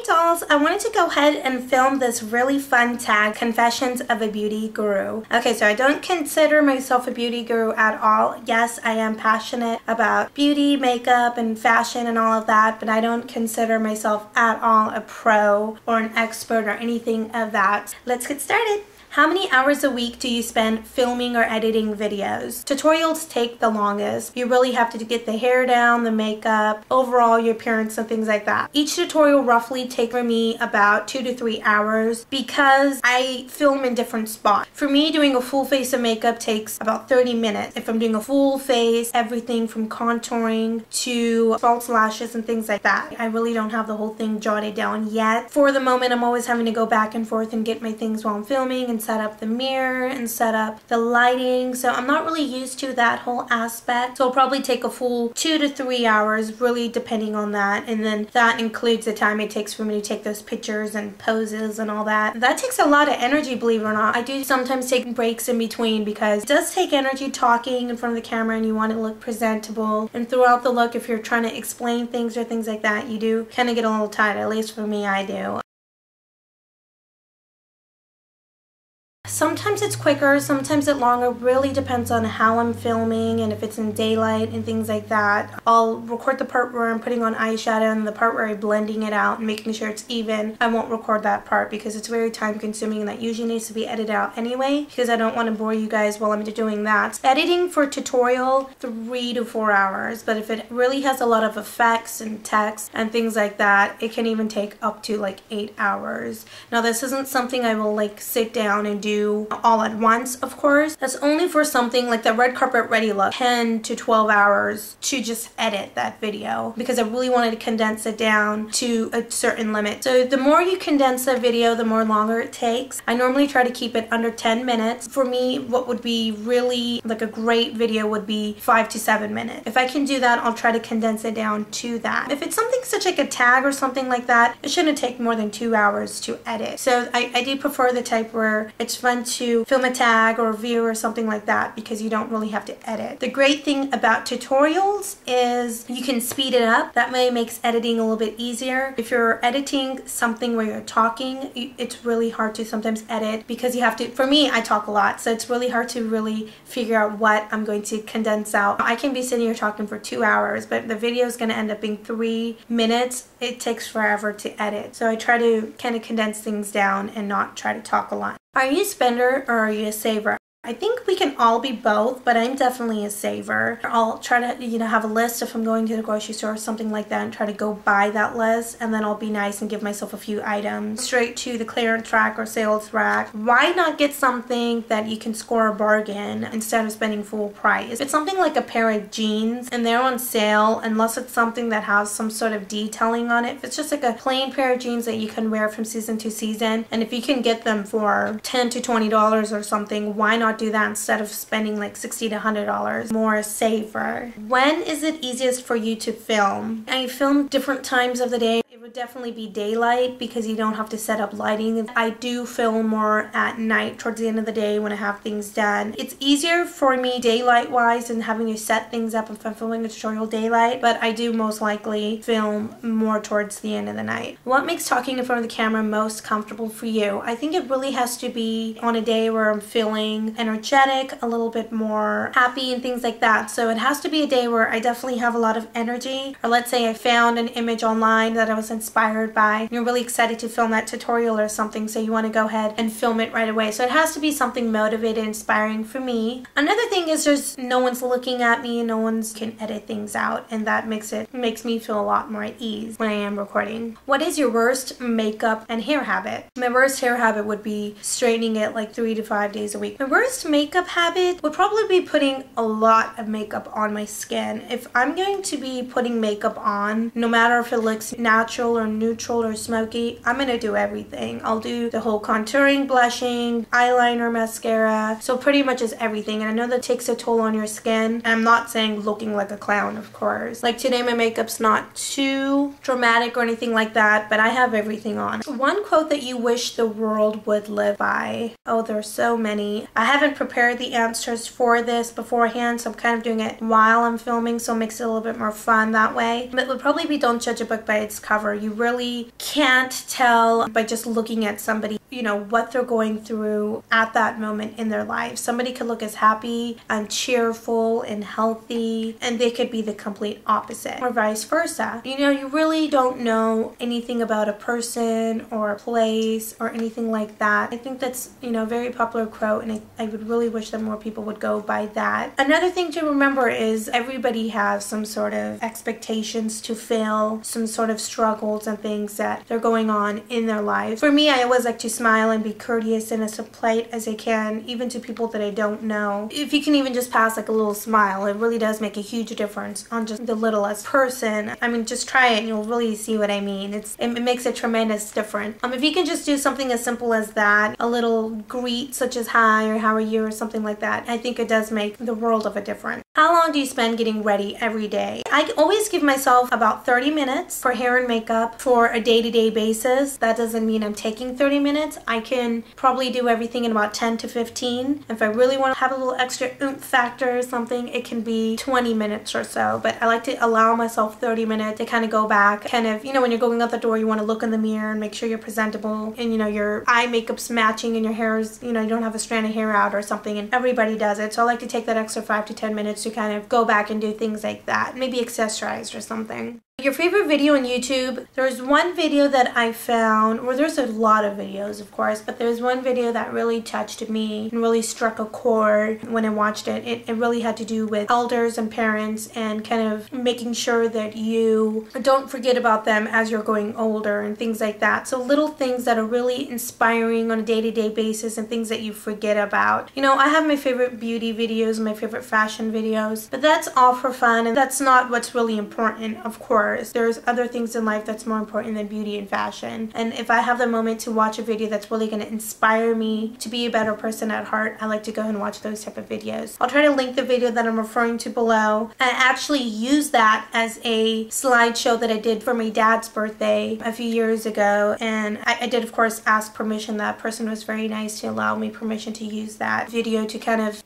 dolls, I wanted to go ahead and film this really fun tag, Confessions of a Beauty Guru. Okay, so I don't consider myself a beauty guru at all. Yes, I am passionate about beauty, makeup, and fashion and all of that, but I don't consider myself at all a pro or an expert or anything of that. Let's get started. How many hours a week do you spend filming or editing videos? Tutorials take the longest. You really have to get the hair down, the makeup, overall your appearance and things like that. Each tutorial roughly takes for me about 2 to 3 hours because I film in different spots. For me, doing a full face of makeup takes about 30 minutes. If I'm doing a full face, everything from contouring to false lashes and things like that. I really don't have the whole thing jotted down yet. For the moment, I'm always having to go back and forth and get my things while I'm filming and set up the mirror and set up the lighting, so I'm not really used to that whole aspect. So it'll probably take a full 2 to 3 hours, really depending on that, and then that includes the time it takes for me to take those pictures and poses and all that. That takes a lot of energy, believe it or not. I do sometimes take breaks in between because it does take energy talking in front of the camera and you want to look presentable, and throughout the look, if you're trying to explain things or things like that, you do kind of get a little tired. At least for me, I do. Sometimes it's quicker, sometimes it's longer, really depends on how I'm filming and if it's in daylight and things like that. I'll record the part where I'm putting on eyeshadow and the part where I'm blending it out and making sure it's even. I won't record that part because it's very time consuming and that usually needs to be edited out anyway because I don't want to bore you guys while I'm doing that. Editing for tutorial, 3 to 4 hours, but if it really has a lot of effects and text and things like that, it can even take up to like 8 hours. Now this isn't something I will like sit down and do all at once, of course. That's only for something like the red carpet ready look, 10 to 12 hours to just edit that video because I really wanted to condense it down to a certain limit. So the more you condense a video, the more longer it takes. I normally try to keep it under 10 minutes. For me, what would be really like a great video would be 5 to 7 minutes. If I can do that, I'll try to condense it down to that. If it's something such like a tag or something like that, it shouldn't take more than 2 hours to edit. So I do prefer the type where it's fun to film a tag or a review or something like that because you don't really have to edit. The great thing about tutorials is you can speed it up. That way makes editing a little bit easier. If you're editing something where you're talking, it's really hard to sometimes edit because you have to, for me, I talk a lot, so it's really hard to really figure out what I'm going to condense out. I can be sitting here talking for 2 hours, but the video is going to end up being 3 minutes. It takes forever to edit. So I try to kind of condense things down and not try to talk a lot. Are you a spender or are you a saver? I think we can all be both, but I'm definitely a saver. I'll try to, have a list if I'm going to the grocery store or something like that and try to go buy that list, and then I'll be nice and give myself a few items straight to the clearance rack or sales rack. Why not get something that you can score a bargain instead of spending full price? If it's something like a pair of jeans and they're on sale, unless it's something that has some sort of detailing on it, if it's just like a plain pair of jeans that you can wear from season to season, and if you can get them for $10 to $20 or something, why not do that instead of spending like $60 to $100? More safer. When is it easiest for you to film? I film different times of the day. It would definitely be daylight because you don't have to set up lighting. I do film more at night towards the end of the day when I have things done. It's easier for me daylight wise than having to set things up if I'm filming a tutorial daylight, but I do most likely film more towards the end of the night. What makes talking in front of the camera most comfortable for you? I think it really has to be on a day where I'm feeling energetic, a little bit more happy and things like that. So it has to be a day where I definitely have a lot of energy, or let's say I found an image online that I was inspired by. You're really excited to film that tutorial or something, so you want to go ahead and film it right away. So it has to be something motivated, inspiring for me. Another thing is there's no one's looking at me, no one's can edit things out, and that makes me feel a lot more at ease when I am recording. What is your worst makeup and hair habit? My worst hair habit would be straightening it like 3 to 5 days a week. My worst makeup habit would probably be putting a lot of makeup on my skin. If I'm going to be putting makeup on, no matter if it looks natural or neutral or smoky, I'm gonna do everything. I'll do the whole contouring, blushing, eyeliner, mascara, so pretty much is everything. And I know that takes a toll on your skin, and I'm not saying looking like a clown, of course. Like today my makeup's not too dramatic or anything like that, but I have everything on. One quote that you wish the world would live by. Oh, there's so many. I haven't prepared the answers for this beforehand, so I'm kind of doing it while I'm filming, so it makes it a little bit more fun that way. But it would probably be don't judge a book by its cover. You really can't tell by just looking at somebody, you know, what they're going through at that moment in their life. Somebody could look as happy and cheerful and healthy, and they could be the complete opposite, or vice versa. You know, you really don't know anything about a person or a place or anything like that. I think that's, you know, a very popular quote, and I would really wish that more people would go by that. Another thing to remember is everybody has some sort of expectations to fill, some sort of struggles and things that they're going on in their life. For me, I always like to smile and be courteous and as polite as I can, even to people that I don't know. If you can even just pass like a little smile, it really does make a huge difference on just the littlest person. I mean, just try it and you'll really see what I mean. It makes a tremendous difference. If you can just do something as simple as that, a little greet such as hi or how are you or something like that, I think it does make the world of a difference. How long do you spend getting ready every day? I always give myself about 30 minutes for hair and makeup for a day-to-day basis. That doesn't mean I'm taking 30 minutes. I can probably do everything in about 10 to 15. If I really want to have a little extra oomph factor or something, it can be 20 minutes or so. But I like to allow myself 30 minutes to kind of go back. Kind of, you know, when you're going out the door, you want to look in the mirror and make sure you're presentable and, you know, your eye makeup's matching and your hair is, you know, you don't have a strand of hair out or something, and everybody does it. So I like to take that extra 5 to 10 minutes to kind of go back and do things like that. Maybe accessorize or something. Your favorite video on YouTube? There's one video that I found, or there's a lot of videos of course, but there's one video that really touched me and really struck a chord when I watched it. It really had to do with elders and parents and kind of making sure that you don't forget about them as you're going older and things like that. So little things that are really inspiring on a day-to-day basis and things that you forget about. You know, I have my favorite beauty videos, my favorite fashion videos, but that's all for fun and that's not what's really important, of course. There's other things in life that's more important than beauty and fashion. And if I have the moment to watch a video that's really going to inspire me to be a better person at heart, I like to go and watch those type of videos. I'll try to link the video that I'm referring to below. I actually used that as a slideshow that I did for my dad's birthday a few years ago. And I did, of course, ask permission. That person was very nice to allow me permission to use that video to kind of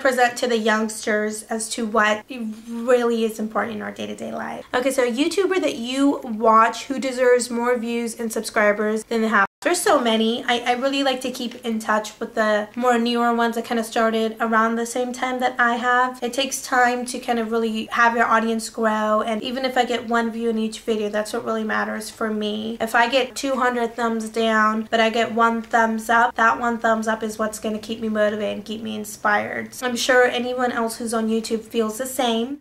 present to the youngsters as to what really is important in our day-to-day life. Okay, so YouTuber that you watch who deserves more views and subscribers than they have. There's so many. I really like to keep in touch with the more newer ones that kind of started around the same time that I have. It takes time to kind of really have your audience grow, and even if I get 1 view in each video, that's what really matters for me. If I get 200 thumbs down but I get 1 thumbs up, that 1 thumbs up is what's going to keep me motivated and keep me inspired. So I'm sure anyone else who's on YouTube feels the same.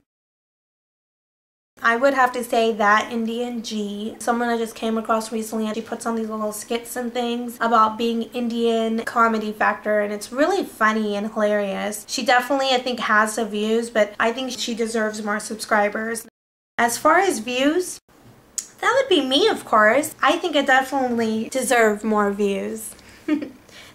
I would have to say that Indian G, someone I just came across recently, and she puts on these little skits and things about being Indian comedy factor, and it's really funny and hilarious. She definitely, I think, has the views, but I think she deserves more subscribers. As far as views, that would be me, of course. I think I definitely deserve more views.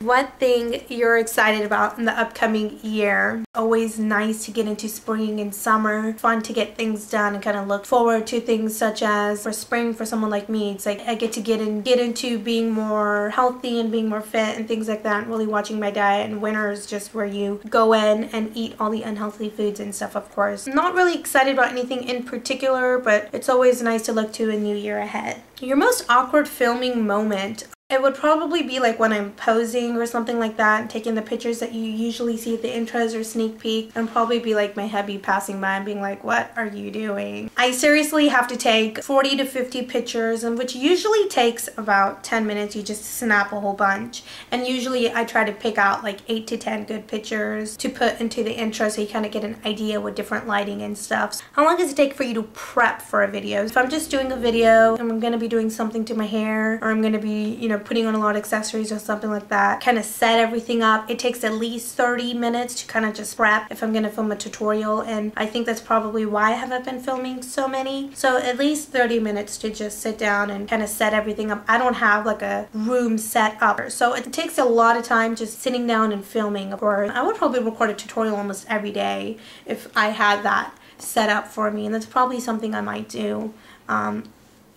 What thing you're excited about in the upcoming year? Always nice to get into spring and summer. Fun to get things done and kind of look forward to things such as for spring for someone like me. It's like I get to get into being more healthy and being more fit and things like that. And really watching my diet. And winter is just where you go in and eat all the unhealthy foods and stuff, of course. Not really excited about anything in particular, but it's always nice to look to a new year ahead. Your most awkward filming moment? It would probably be like when I'm posing or something like that, and taking the pictures that you usually see at the intros or sneak peek, and probably be like my hubby passing by and being like, what are you doing? I seriously have to take 40 to 50 pictures, and which usually takes about 10 minutes. You just snap a whole bunch, and usually I try to pick out like 8 to 10 good pictures to put into the intro so you kind of get an idea with different lighting and stuff. How long does it take for you to prep for a video? If I'm just doing a video and I'm going to be doing something to my hair, or I'm going to be, you know, putting on a lot of accessories or something like that, kind of set everything up, it takes at least 30 minutes to kind of just prep if I'm going to film a tutorial, and I think that's probably why I haven't been filming so many. So at least 30 minutes to just sit down and kind of set everything up. I don't have like a room set up, so it takes a lot of time just sitting down and filming. Of course, I would probably record a tutorial almost every day if I had that set up for me, and that's probably something I might do.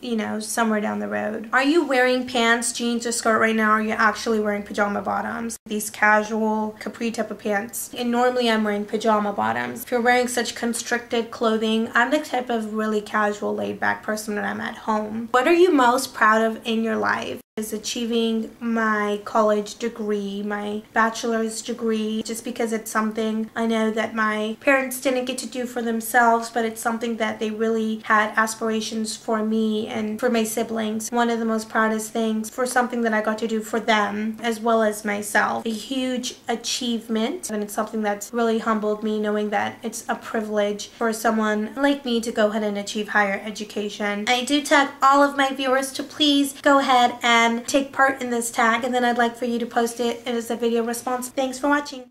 you know, somewhere down the road. Are you wearing pants, jeans, or skirt right now, or are you actually wearing pajama bottoms? These casual capri type of pants. And normally I'm wearing pajama bottoms. If you're wearing such constricted clothing, I'm the type of really casual, laid back person when I'm at home. What are you most proud of in your life? Is achieving my college degree, my bachelor's degree, just because it's something I know that my parents didn't get to do for themselves, but it's something that they really had aspirations for me and for my siblings. One of the most proudest things for something that I got to do for them as well as myself. A huge achievement, and it's something that's really humbled me, knowing that it's a privilege for someone like me to go ahead and achieve higher education. I do tag all of my viewers to please go ahead and take part in this tag, and then I'd like for you to post it as a video response. Thanks for watching.